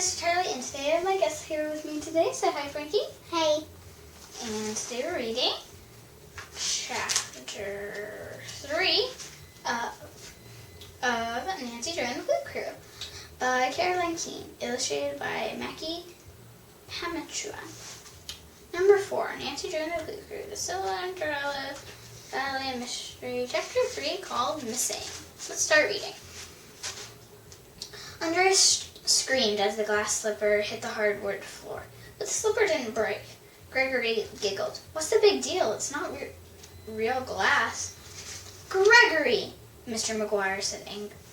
this is Charlie, and today I have my guest here with me today. Say hi, Frankie. Hey. And today we're reading Chapter 3 of Nancy Drew and the Glue Crew by Carolyn Keene, illustrated by Mackie Hamachua. Number 4, Nancy Drew and the Glue Crew, the Cinderella Ballet Mystery, Chapter 3, called Missing. Let's start reading. Andrea screamed as the glass slipper hit the hardwood floor, but the slipper didn't break. Gregory giggled. "What's the big deal? It's not real glass." "Gregory!" Mr. McGuire said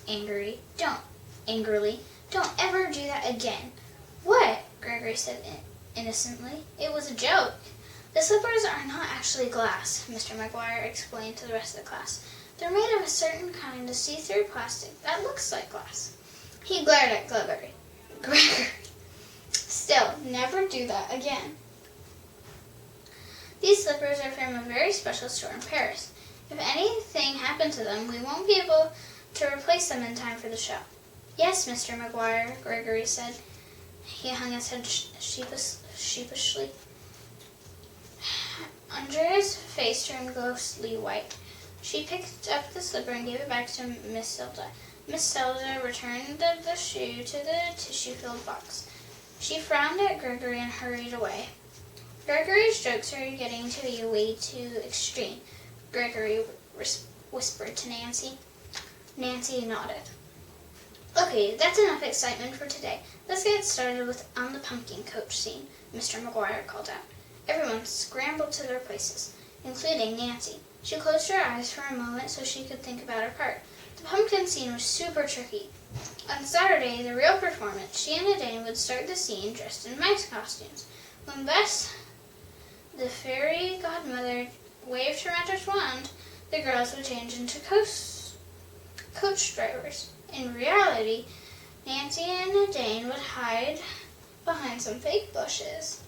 angrily. Don't ever do that again." "What?" Gregory said innocently. "It was a joke." "The slippers are not actually glass," Mr. McGuire explained to the rest of the class. "They're made of a certain kind of see-through plastic that looks like glass." He glared at Gregory. "Still, never do that again. These slippers are from a very special store in Paris. If anything happened to them, we won't be able to replace them in time for the show." "Yes, Mr. McGuire," Gregory said. He hung his head sheepishly. Andrea's face turned ghostly white. She picked up the slipper and gave it back to Miss Zelda. Miss Zelda returned the shoe to the tissue-filled box. She frowned at Gregory and hurried away. "Gregory's jokes are getting to be way too extreme," Gregory whispered to Nancy. Nancy nodded. "Okay, that's enough excitement for today. Let's get started on the pumpkin coach scene," Mr. McGuire called out. Everyone scrambled to their places, including Nancy. She closed her eyes for a moment so she could think about her part. The pumpkin scene was super tricky. On Saturday, the real performance, she and Nadine would start the scene dressed in mice costumes. When Bess, the fairy godmother, waved her magic wand, the girls would change into coach drivers. In reality, Nancy and Nadine would hide behind some fake bushes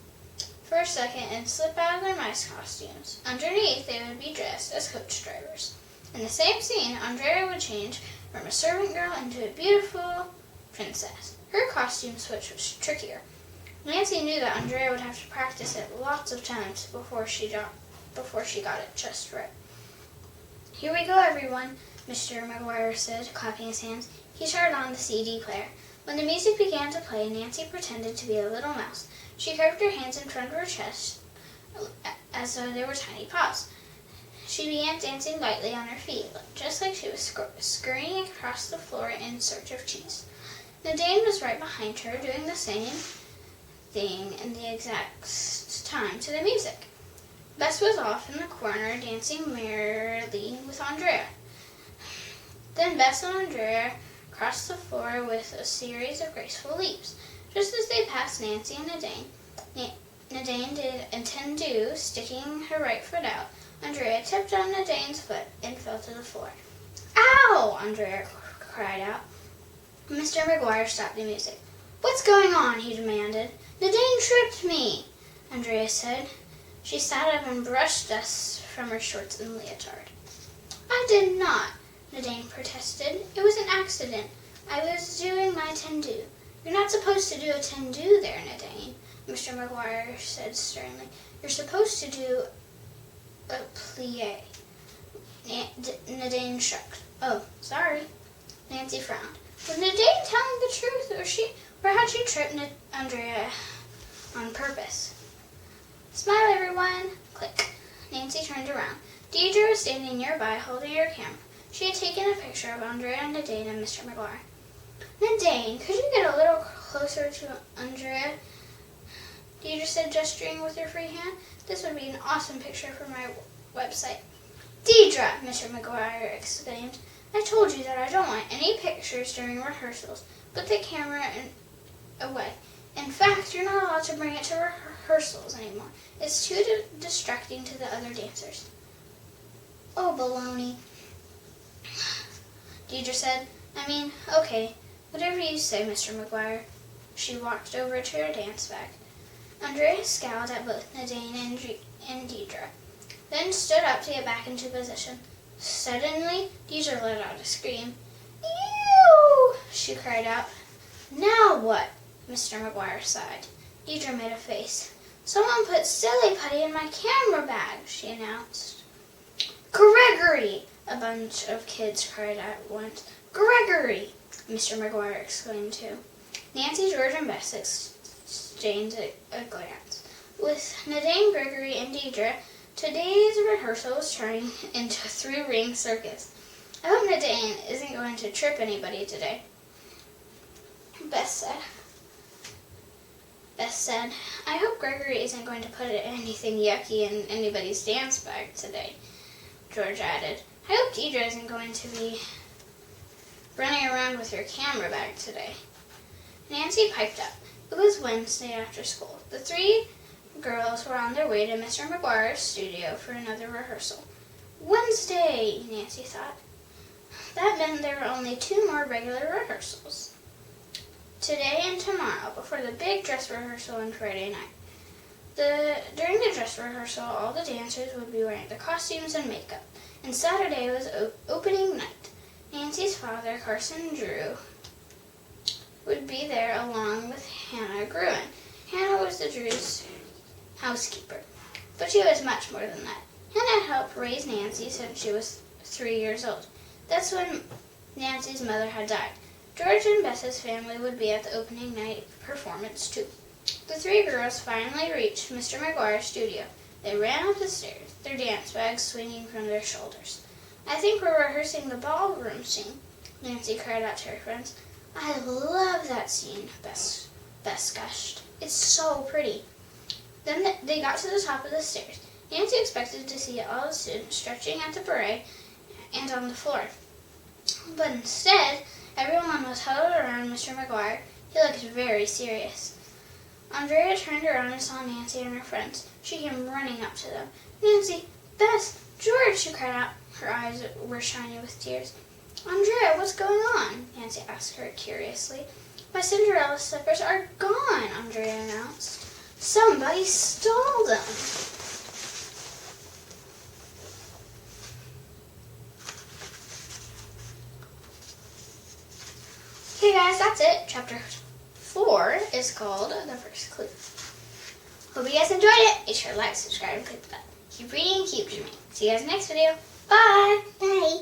for a second and slip out of their mice costumes. Underneath, they would be dressed as coach drivers. In the same scene, Andrea would change from a servant girl into a beautiful princess. Her costume switch was trickier. Nancy knew that Andrea would have to practice it lots of times before she got it just right. "Here we go, everyone," Mr. McGuire said, clapping his hands. He turned on the CD player. When the music began to play, Nancy pretended to be a little mouse. She curved her hands in front of her chest as though they were tiny paws. She began dancing lightly on her feet, just like she was scurrying across the floor in search of cheese. Nadine was right behind her, doing the same thing in the exact time to the music. Bess was off in the corner, dancing merrily with Andrea. Then Bess and Andrea crossed the floor with a series of graceful leaps. Just as they passed Nancy and Nadine, Nadine did a tendu, sticking her right foot out. Andrea tipped on Nadine's foot and fell to the floor. "Ow!" Andrea cried out. Mr. McGuire stopped the music. "What's going on?" he demanded. "Nadine tripped me," Andrea said. She sat up and brushed dust from her shorts and leotard. "I did not," Nadine protested. "It was an accident. I was doing my tendu." "You're not supposed to do a tendu there, Nadine," Mr. McGuire said sternly. "You're supposed to do a plie." Nadine shrugged. "Oh, sorry." Nancy frowned. Was Nadine telling the truth, or had she tripped Andrea on purpose? "Smile, everyone." Click. Nancy turned around. Deidre was standing nearby, holding her camera. She had taken a picture of Andrea and Nadine and Mr. McGuire. "Nadine, could you get a little closer to Andrea?" Deidre said, gesturing with her free hand. "This would be an awesome picture for my website." "Deidre!" Mr. McGuire exclaimed. "I told you that I don't want any pictures during rehearsals. Put the camera away. In fact, you're not allowed to bring it to rehearsals anymore. It's too distracting to the other dancers." "Oh, baloney," Deidre said. Okay, whatever you say, Mr. McGuire." She walked over to her dance bag. Andrea scowled at both Nadine and Deidre, then stood up to get back into position. Suddenly, Deidre let out a scream. "Ew!" she cried out. "Now what?" Mr. McGuire sighed. Deidre made a face. Someone put silly putty in my camera bag, she announced. Gregory! A bunch of kids cried at once. Gregory! Mr. McGuire exclaimed too. Nancy, George, and Bess exchanged a glance. With Nadine, Gregory, and Deidre, today's rehearsal was turning into a three-ring circus. I hope Nadine isn't going to trip anybody today, Bess said. I hope Gregory isn't going to put anything yucky in anybody's dance bag today, George added. I hope Deidre isn't going to be running around with her camera bag today. Nancy piped up. It was Wednesday after school. The three girls were on their way to Mr. McGuire's studio for another rehearsal. Wednesday, Nancy thought. That meant there were only 2 more regular rehearsals. Today and tomorrow, before the big dress rehearsal on Friday night. During the dress rehearsal, all the dancers would be wearing the costumes and makeup, and Saturday was opening night. Nancy's father, Carson Drew, would be there along with Hannah Gruen. Hannah was the Drews' housekeeper, but she was much more than that. Hannah helped raise Nancy since she was 3 years old. That's when Nancy's mother had died. George and Bess's family would be at the opening night performance too. The 3 girls finally reached Mr. McGuire's studio. They ran up the stairs, their dance bags swinging from their shoulders. I think we're rehearsing the ballroom scene, Nancy cried out to her friends. I love that scene, Bess gushed. It's so pretty. Then they got to the top of the stairs. Nancy expected to see all the students stretching at the beret and on the floor. But instead, everyone was huddled around Mr. McGuire. He looked very serious. Andrea turned around and saw Nancy and her friends. She came running up to them. Nancy, Bess, George, she cried out. Her eyes were shiny with tears. Andrea, what's going on? Nancy asked her curiously. My Cinderella slippers are gone, Andrea announced. Somebody stole them. Okay guys, that's it. Chapter 4 is called The First Clue. Hope you guys enjoyed it. Make sure to like, subscribe, and click the bell. Keep reading, keep dreaming. See you guys in the next video. Bye! Bye.